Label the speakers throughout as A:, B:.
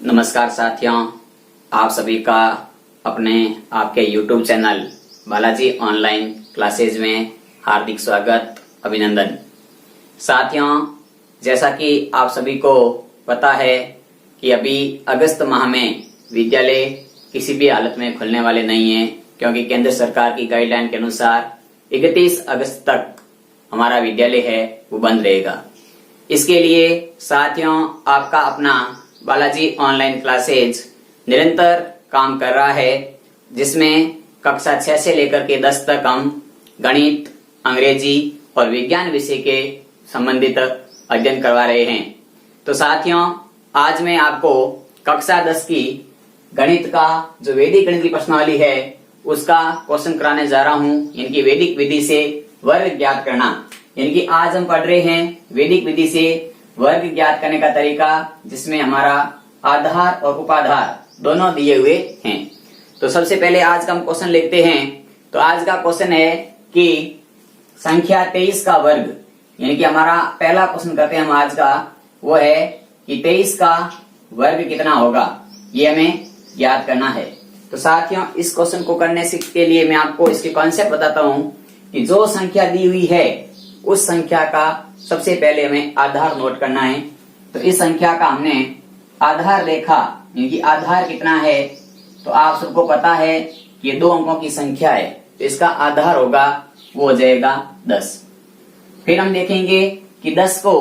A: नमस्कार साथियों, आप सभी का अपने आपके YouTube channel Balaji online classes में हार्दिक स्वागत, अभिनंदन। साथियों, जैसा कि आप सभी को पता है कि अभी अगस्त माह में विद्यालय किसी भी हालत में खुलने वाले नहीं है, क्योंकि केंद्र सरकार की गाइडलाइन के अनुसार 31 अगस्त तक हमारा विद्यालय है वो बंद रहेगा। इसके लिए साथियों, आपका अपना बालाजी ऑनलाइन क्लासेज निरंतर काम कर रहा है, जिसमें कक्षा 6 से लेकर के 10 तक हम गणित, अंग्रेजी और विज्ञान विषय के संबंधित अध्ययन करवा रहे हैं। तो साथियों, आज मैं आपको कक्षा 10 की गणित का जो वैदिक गणित की प्रश्नावली है उसका क्वेश्चन कराने जा रहा हूं। इनकी वैदिक विधि से वर्ग ज्ञात करना, यानी कि आज हम पढ़ रहे हैं वैदिक विधि से वर्ग ज्ञात करने का तरीका, जिसमें हमारा आधार और उपाधार दोनों दिए हुए हैं। तो सबसे पहले आज का हम क्वेश्चन लिखते हैं। तो आज का क्वेश्चन है कि संख्या 23 का वर्ग, यानी कि हमारा पहला क्वेश्चन करते हैं हम आज का, वो है कि 23 का वर्ग कितना होगा, ये हमें ज्ञात करना है। तो साथियों, इस क्वेश्चन को करने के लिए मैं आपको इसके कॉन्सेप्ट बताता हूं कि जो संख्या दी हुई है उस संख्या का सबसे पहले हमें आधार नोट करना है। तो इस संख्या का हमने आधार देखा, यानी कि आधार कितना है, तो आप सबको पता है कि ये 2 अंकों की संख्या है, तो इसका आधार होगा वो हो जाएगा 10। फिर हम देखेंगे कि 10 को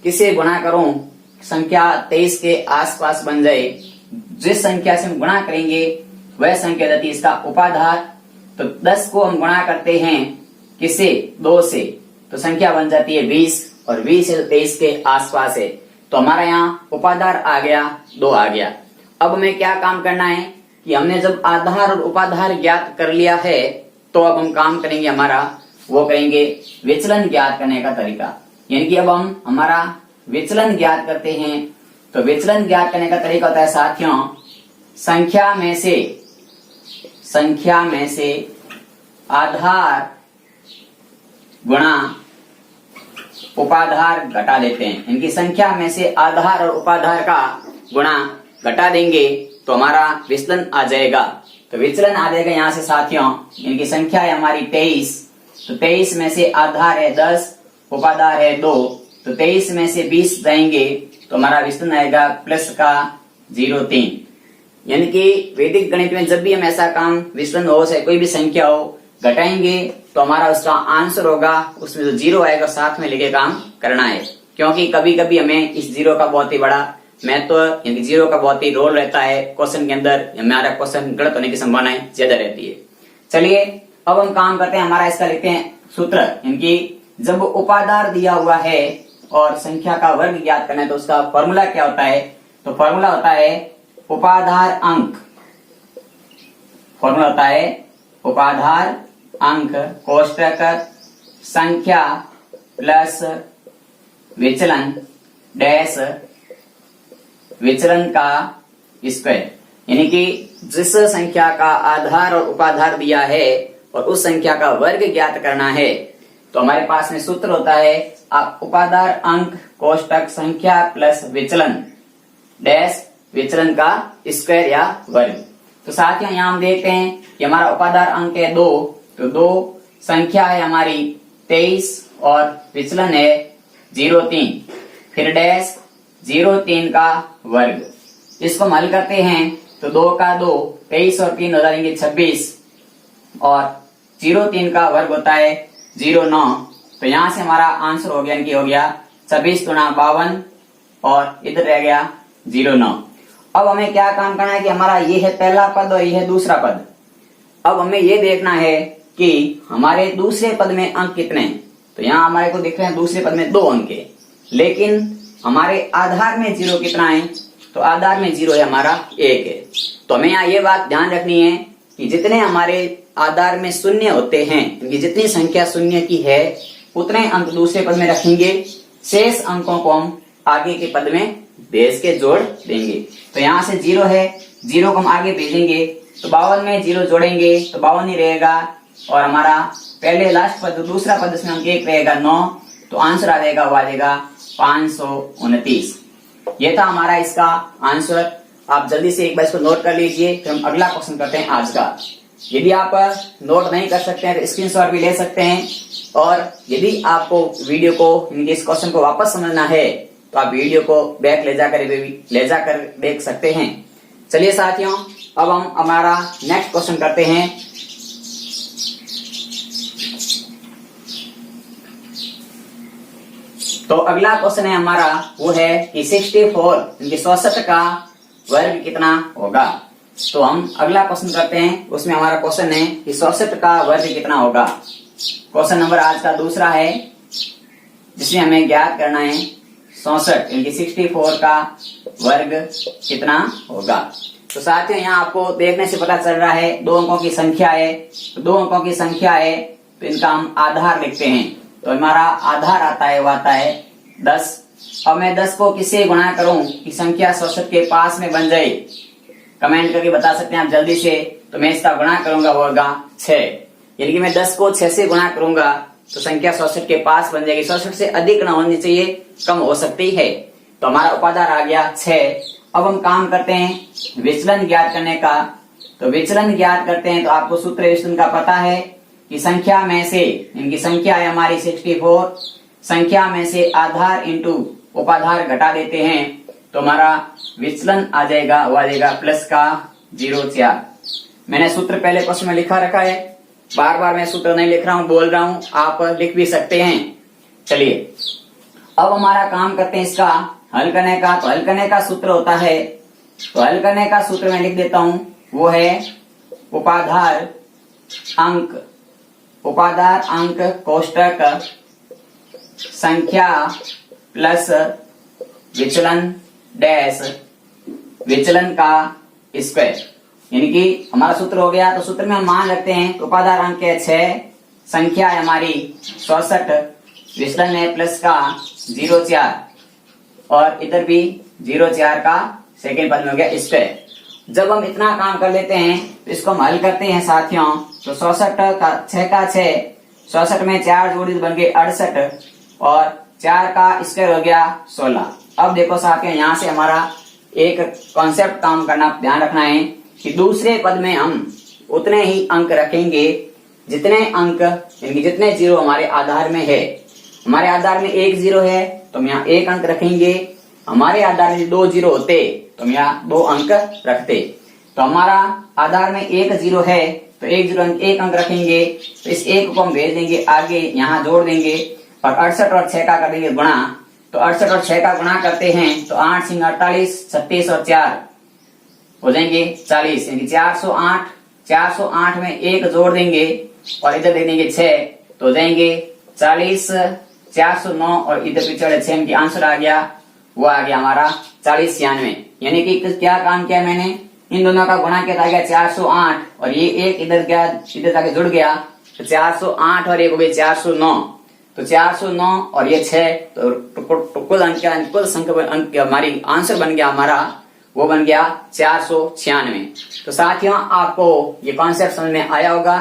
A: किससे गुणा करूं संख्या 23 के आसपास बन जाए। जिस संख्या से हम गुणा करेंगे वह संख्या रहती है इसका उपाधार। तो 10 को हम गुणा करते हैं किससे, 2 से, तो संख्या बन जाती है 20, और 20 से 23 के आसपास है, तो हमारा यहाँ उपाधार आ गया 2 आ गया। अब हमें क्या काम करना है कि हमने जब आधार और उपाधार ज्ञात कर लिया है, तो अब हम काम करेंगे हमारा वो करेंगे विचलन ज्ञात करने का तरीका। यानी कि अब हम हमारा विचलन ज्ञात करते हैं। तो विचलन ज्ञात करने का तरीका होता है साथियों, संख्या में से आधार गुणा उपाधार घटा देते हैं। इनकी संख्या में से आधार और उपाधार का गुणा घटा देंगे तो हमारा विचलन आ जाएगा। तो विचलन आ जाएगा यहाँ से साथियों, इनकी संख्या है हमारी 23, तो 23 में से आधार है 10, उपाधार है 2, तो 23 में से 20 जाएंगे तो हमारा विचलन आएगा प्लस का 0.3। यानी कि वैदिक गणित में जब भी हम ऐसा काम विचलन हो चाहे कोई भी संख्या हो घटाएंगे तो हमारा उसका आंसर होगा, उसमें जो 0 आएगा साथ में लेके काम करना है। क्योंकि कभी कभी हमें इस 0 का बहुत ही बड़ा महत्व, यानी 0 का बहुत ही रोल रहता है क्वेश्चन के अंदर, हमारा क्वेश्चन गलत होने की संभावनाएं ज्यादा रहती है। चलिए अब हम काम करते हैं, हमारा इसका लिखते हैं सूत्र। यानी जब उपाधार दिया हुआ है और संख्या का वर्ग ज्ञात करना है तो उसका फॉर्मूला क्या होता है, तो फॉर्मूला होता है उपाधार अंक, फॉर्मूला होता है उपाधार अंक कोष्टक संख्या प्लस विचलन डैश विचलन का स्क्वायर। यानी कि जिस संख्या का आधार और उपाधार दिया है और उस संख्या का वर्ग ज्ञात करना है, तो हमारे पास में सूत्र होता है उपाधार अंक कोष्टक संख्या प्लस विचलन डैश विचलन का स्क्वायर या वर्ग। तो साथियों, यहाँ हम देखते हैं कि हमारा उपाधार अंक है 2, तो 2 संख्या है हमारी 23 और विचलन है 0.3, फिर डैश 0.3 का वर्ग। इसको हम हल करते हैं तो 2 का 2, 23 और 3 हो जाएंगे 26, और 0.3 का वर्ग होता है 0.9। तो यहाँ से हमारा आंसर हो गया, कि हो गया 26 गुणा 52 और इधर रह गया 0.9। अब हमें क्या काम करना है कि हमारा ये है पहला पद और ये है दूसरा पद। अब हमें ये देखना है कि हमारे दूसरे पद में अंक कितने हैं। तो यहाँ हमारे को दिख रहे हैं दूसरे पद में 2 अंक है, लेकिन हमारे आधार में 0 कितना है, तो आधार में 0 है हमारा 1 है। तो हमें यहाँ ये बात ध्यान रखनी है कि जितने हमारे आधार में शून्य होते हैं, क्योंकि जितनी संख्या शून्य की है उतने अंक दूसरे पद में रखेंगे, शेष अंकों को हम आगे के पद में भेज के जोड़ देंगे। तो यहाँ से 0 है, 0 को हम आगे भेजेंगे तो 52 में 0 जोड़ेंगे तो 52 ही रहेगा, और हमारा पहले लास्ट पद दूसरा पद इसमें अंक 1 रहेगा 9, तो आंसर आ जाएगा वो आ जाएगा 529। ये था हमारा इसका आंसर। आप जल्दी से एक बार इसको नोट कर लीजिए, फिर हम अगला क्वेश्चन करते हैं आज का। यदि आप नोट नहीं कर सकते हैं तो स्क्रीनशॉट भी ले सकते हैं, और यदि आपको वीडियो को इस क्वेश्चन को वापस समझना है तो आप वीडियो को बैक ले जाकर देख सकते हैं। चलिए साथियों, अब हम हमारा नेक्स्ट क्वेश्चन करते हैं। तो अगला क्वेश्चन है हमारा, वो है कि 64 का वर्ग कितना होगा। तो हम अगला क्वेश्चन करते हैं, उसमें हमारा क्वेश्चन है कि 64 का वर्ग कितना होगा। क्वेश्चन नंबर आज का दूसरा है, जिसमें हमें ज्ञात करना है 64 का वर्ग कितना होगा। तो साथियों, यहाँ आपको देखने से पता चल रहा है 2 अंकों की संख्या है। तो 2 अंकों की संख्या है तो इनका हम आधार लिखते हैं। तो हमारा आधार आता है, वो आता है 10। अब मैं 10 को किससे गुणा करूं कि संख्या 64 के पास में बन जाए, कमेंट करके बता सकते हैं आप जल्दी से। तो मैं इसका गुणा करूंगा, वो होगा 6। यानी कि मैं 10 को 6 से गुणा करूंगा तो संख्या 64 के पास बन जाएगी। 64 से अधिक न होनी चाहिए, कम हो सकती है। तो हमारा उपाधार आ गया 6। अब हम काम करते हैं विचलन ज्ञात करने का। तो विचलन ज्ञात करते हैं तो आपको सूत्र विचलन का पता है कि संख्या में से, इनकी संख्या है हमारी 64, संख्या में से आधार इंटू उपाधार घटा देते हैं तो हमारा विचलन आ जाएगा, वो आ जाएगा प्लस का 0.4। मैंने सूत्र पहले प्रश्न में लिखा रखा है, बार बार मैं सूत्र नहीं लिख रहा हूं, बोल रहा हूं, आप लिख भी सकते हैं। चलिए अब हमारा काम करते हैं इसका हल करने का। तो हल करने का सूत्र होता है, तो हल करने का सूत्र मैं लिख देता हूं, वो है उपाधार अंक कोष्टक संख्या प्लस विचलन डैश विचलन का स्क्वायर। यानी कि हमारा सूत्र हो गया। तो सूत्र में हम मान रखते हैं तो उपाधार अंक है 6, संख्या है हमारी 64, विचलन है प्लस का 0.4 और इधर भी 0.4 का सेकेंड पद में हो गया स्क्वायर। जब हम इतना काम कर लेते हैं तो इसको हम हल करते हैं साथियों। तो 64 का 6 का 6, 64 में 4 जोड़ी बन गए 68 और 4 का स्क्वायर हो गया 16। अब देखो साथियों, यहाँ से हमारा एक कॉन्सेप्ट काम करना, ध्यान रखना है कि दूसरे पद में हम उतने ही अंक रखेंगे जितने अंक, यानी जितने 0 हमारे आधार में है। हमारे आधार में 1 0 है तो हम यहाँ 1 अंक रखेंगे। हमारे आधार में 2 0 होते तो हम यहाँ 2 अंक रखते। तो हमारा आधार में 1 0 है तो 1 अंक रखेंगे। तो इस 1 को हम भेज देंगे आगे, यहाँ जोड़ देंगे और 68 और 6 का कर देंगे गुणा। तो 68 और 6 का गुणा करते हैं तो 8 सिंह 48, 36 और 4 हो जाएंगे 40, यानी 408। 408 में 1 जोड़ देंगे और इधर दे देंगे 6 तो हो जाएंगे 40, 409 और इधर पिछड़े 6 की आंसर आ गया, वो आ गया हमारा 4096। यानी कि क्या काम किया मैंने, इन दोनों का गुणा किया था 408 और ये एक इधर जाके जुड़ गया तो 408 और 1 हो गए 409। तो 409 और ये 6 तो कुल अंक हमारी आंसर बन गया हमारा, वो बन गया 496। तो साथियों, आपको ये कॉन्सेप्ट समझ में आया होगा।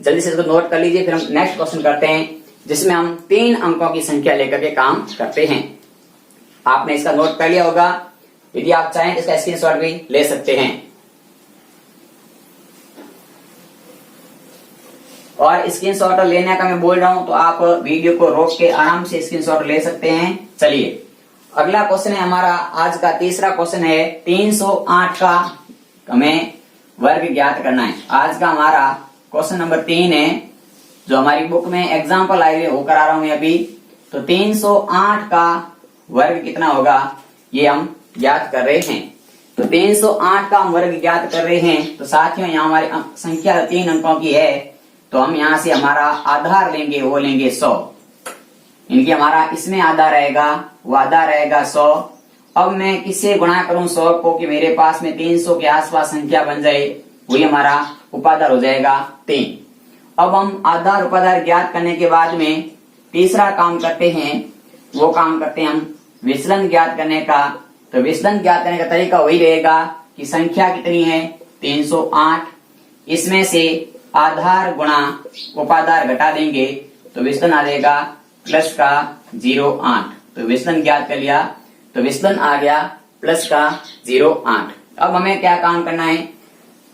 A: जल्दी से इसको नोट कर लीजिए। फिर हम नेक्स्ट क्वेश्चन करते हैं, जिसमें हम 3 अंकों की संख्या लेकर के काम करते हैं। आपने इसका नोट कर लिया होगा, यदि आप चाहें तो इसका स्क्रीनशॉट भी ले सकते हैं। और स्क्रीनशॉट लेने का मैं बोल रहा हूं तो आप वीडियो को रोक के आराम से स्क्रीनशॉट ले सकते हैं। चलिए अगला क्वेश्चन है हमारा आज का तीसरा क्वेश्चन है 308 का हमें वर्ग ज्ञात करना है। आज का हमारा क्वेश्चन नंबर 3 है, जो हमारी बुक में एग्जाम्पल आए हुए वो करा रहा हूं अभी। तो 308 का वर्ग कितना होगा ये हम ज्ञात कर रहे हैं। तो 308 का हम वर्ग ज्ञात कर रहे हैं। तो साथियों, यहाँ हमारी संख्या 3 अंकों की है तो हम यहाँ से हमारा आधार लेंगे, वो लेंगे 100। इनकी हमारा इसमें आधा रहेगा, वो आधा रहेगा 100। अब मैं किससे गुणा करूं 100 को कि मेरे पास में 300 के आसपास संख्या बन जाए, वही हमारा उपाधार हो जाएगा 3। अब हम आधार उपाधार ज्ञात करने के बाद में तीसरा काम करते हैं, वो काम करते हैं हम विचलन ज्ञात करने का। तो विचलन ज्ञात करने का तरीका वही रहेगा कि संख्या कितनी है 308, इसमें से आधार गुणा उपाधार घटा देंगे तो विचलन आ जाएगा प्लस का 0.8। तो विचलन ज्ञात कर लिया तो विचलन आ गया प्लस का 0.8। अब हमें क्या काम करना है,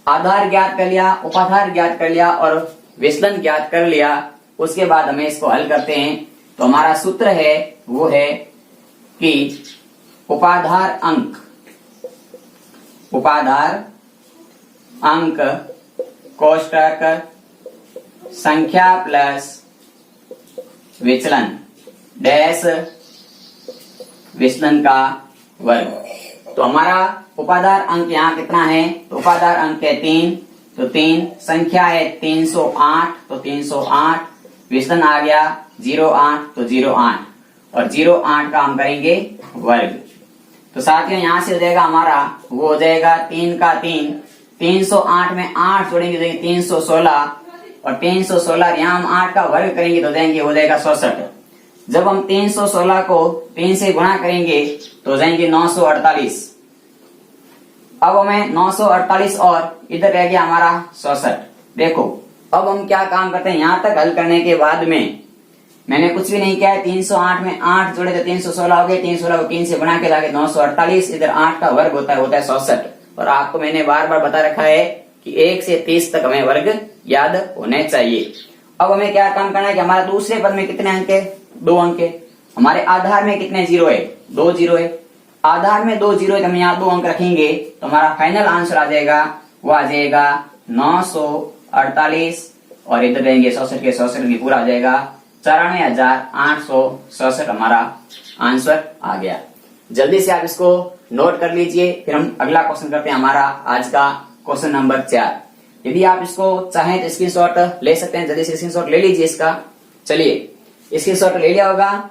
A: आधार ज्ञात कर लिया, उपाधार ज्ञात कर लिया और विचलन ज्ञात कर लिया। उसके बाद हमें इसको हल करते हैं। तो हमारा सूत्र है वो है कि उपाधार अंक कोष्ठक संख्या प्लस विचलन डैश विचलन का वर्ग। तो हमारा उपाधार अंक यहाँ कितना है, तो उपाधार अंक है 3, तो 3, संख्या है 308, तो 308, विचलन आ गया 08, तो 08 और 08 का हम करेंगे वर्ग। तो साथियों यहाँ से हो जाएगा हमारा, वो हो जाएगा 3 का 3, 308 में 8 जोड़ेंगे तो 316 और 316 यहाँ हम 8 का वर्ग करेंगे तो हो जाएगा 67। जब हम 316 को 3 से गुणा करेंगे तो हो जाएंगे 948। अब हमें 948 और इधर रह गया हमारा 67। देखो अब हम क्या काम करते हैं, यहाँ तक हल करने के बाद में मैंने कुछ भी नहीं किया है। 308 में 8 जोड़े तो 316 हो गए, 316 को 3 से गुणा के लाके 948, इधर 8 का वर्ग होता है 67। और आपको मैंने बार बार बता रखा है कि 1 से 30 तक हमें वर्ग याद होने चाहिए। अब हमें क्या काम करना है कि हमारे दूसरे पद में कितने अंक है, 2 अंक है। हमारे आधार में कितने जीरो है, 2 जीरो है। आधार में 2 जीरो है तो हम यहाँ 2 अंक रखेंगे तो हमारा फाइनल आंसर आ जाएगा, वो आ जाएगा 948 और इधर रहेंगे 67 के 67 की पूरा आ जाएगा 94,867 हमारा आंसर आ गया। जल्दी से आप इसको नोट कर लीजिए, फिर हम अगला क्वेश्चन करते हैं। हमारा आज का क्वेश्चन नंबर 4। यदि आप इसको चाहें तो स्क्रीनशॉट ले सकते हैं, जल्दी से स्क्रीनशॉट ले लीजिए इसका। चलिए स्क्रीनशॉट ले लिया होगा।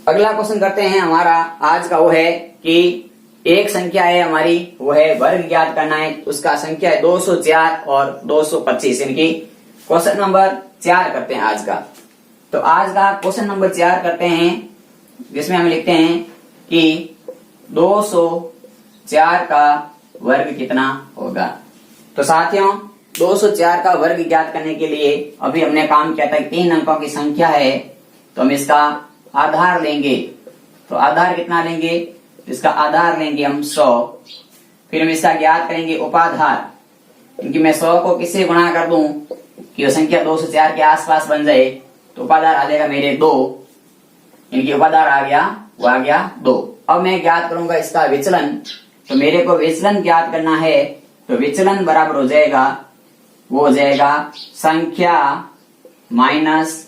A: अगला क्वेश्चन करते हैं हमारा आज का, वो है कि एक संख्या है हमारी, वो है वर्ग ज्ञात करना है। उसका संख्या है 204 और 225, इनकी क्वेश्चन नंबर 4 करते हैं आज का। तो आज का क्वेश्चन नंबर 4 करते हैं, जिसमें हम लिखते हैं कि 204 का वर्ग कितना होगा। तो साथियों 204 का वर्ग ज्ञात करने के लिए अभी हमने काम किया था, 3 अंकों की संख्या है तो हम इसका आधार लेंगे। तो आधार कितना लेंगे, इसका आधार लेंगे हम 100। फिर हम इसका ज्ञात करेंगे उपाधार, क्योंकि मैं 100 को किससे गुणा कर दूं कि वो संख्या 204 के आसपास बन जाए। तो उपाधार आ जाएगा मेरे 2, इनकी उपाधार आ गया, वो आ गया 2। अब मैं ज्ञात करूंगा इसका विचलन। तो मेरे को विचलन ज्ञात करना है, तो विचलन बराबर हो जाएगा, वो हो जाएगा संख्या माइनस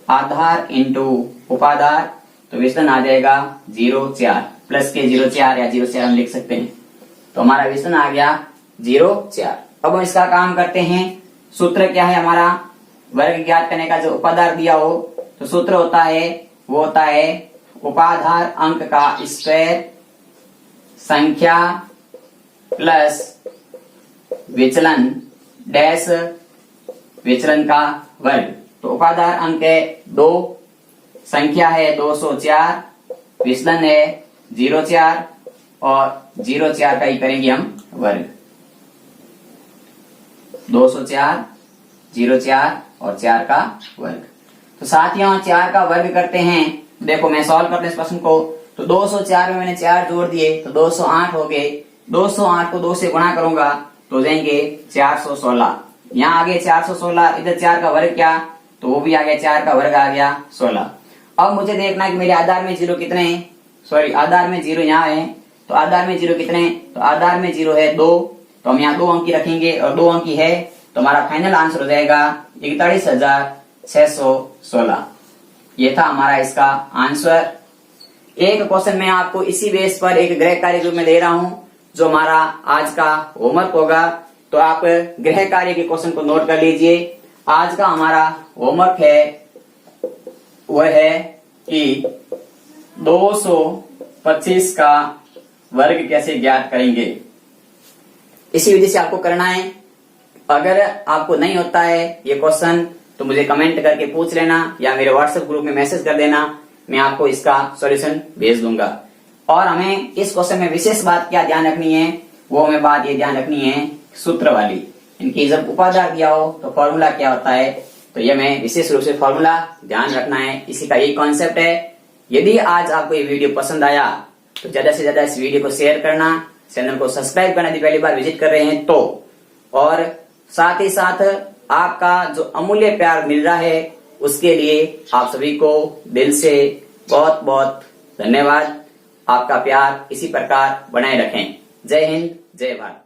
A: आधार इंटू उपाधार। तो विचलन आ जाएगा 0,4, प्लस के 0,4 या 0,4 हम लिख सकते हैं। तो हमारा विचलन आ गया 0,4। अब हम इसका काम करते हैं। सूत्र क्या है हमारा वर्ग ज्ञात करने का, जो उपाधार दिया हो तो सूत्र होता है, वो होता है उपाधार अंक का स्क्वायर संख्या प्लस विचलन डैश विचलन का वर्ग। तो उपाधार अंक है 2, संख्या है 204, विचलन है 0,4 और 0,4 का ही करेंगे हम वर्ग। 204, 0,4 और 4 का वर्ग। तो साथियों 4 का वर्ग करते हैं। देखो मैं सॉल्व करते हैं इस प्रश्न को। तो 204 में मैंने 4 जोड़ दिए तो 208 हो गए। 208 को 2 से गुणा करूंगा तो हो जाएंगे 416। यहाँ आगे 416, इधर 4 का वर्ग क्या, तो वो भी आ गया, 4 का वर्ग आ गया 16। अब मुझे देखना है कि मेरे आधार में 0 कितने हैं, सॉरी आधार में 0 यहाँ है। तो आधार में 0 कितने हैं, तो आधार में 0 है 2, तो हम यहाँ 2 अंकी रखेंगे और 2 अंकी है तो हमारा फाइनल आंसर हो जाएगा 41,616। ये था हमारा इसका आंसर। एक क्वेश्चन मैं आपको इसी बेस पर एक गृह कार्य रूप में दे रहा हूं, जो हमारा आज का होमवर्क होगा। तो आप गृह कार्य के क्वेश्चन को नोट कर लीजिए। आज का हमारा होमवर्क है, वह है कि 225 का वर्ग कैसे ज्ञात करेंगे। इसी विधि से आपको करना है। अगर आपको नहीं होता है ये क्वेश्चन तो मुझे कमेंट करके पूछ लेना या मेरे व्हाट्सएप ग्रुप में मैसेज कर देना, मैं आपको इसका सॉल्यूशन भेज दूंगा। और हमें इस क्वेश्चन में विशेष बात क्या ध्यान रखनी है, वो हमें बात ये ध्यान रखनी है सूत्र वाली। इनकी जब उपाधार दिया हो तो फॉर्मूला क्या होता है, तो ये में विशेष रूप से फॉर्मूला ध्यान रखना है, इसी का यही कॉन्सेप्ट है। यदि आज आपको ये वीडियो पसंद आया तो ज्यादा से ज्यादा इस वीडियो को शेयर करना, चैनल को सब्सक्राइब करना यदि पहली बार विजिट कर रहे हैं तो, और साथ ही साथ आपका जो अमूल्य प्यार मिल रहा है उसके लिए आप सभी को दिल से बहुत बहुत धन्यवाद। आपका प्यार इसी प्रकार बनाए रखें। जय हिंद, जय भारत।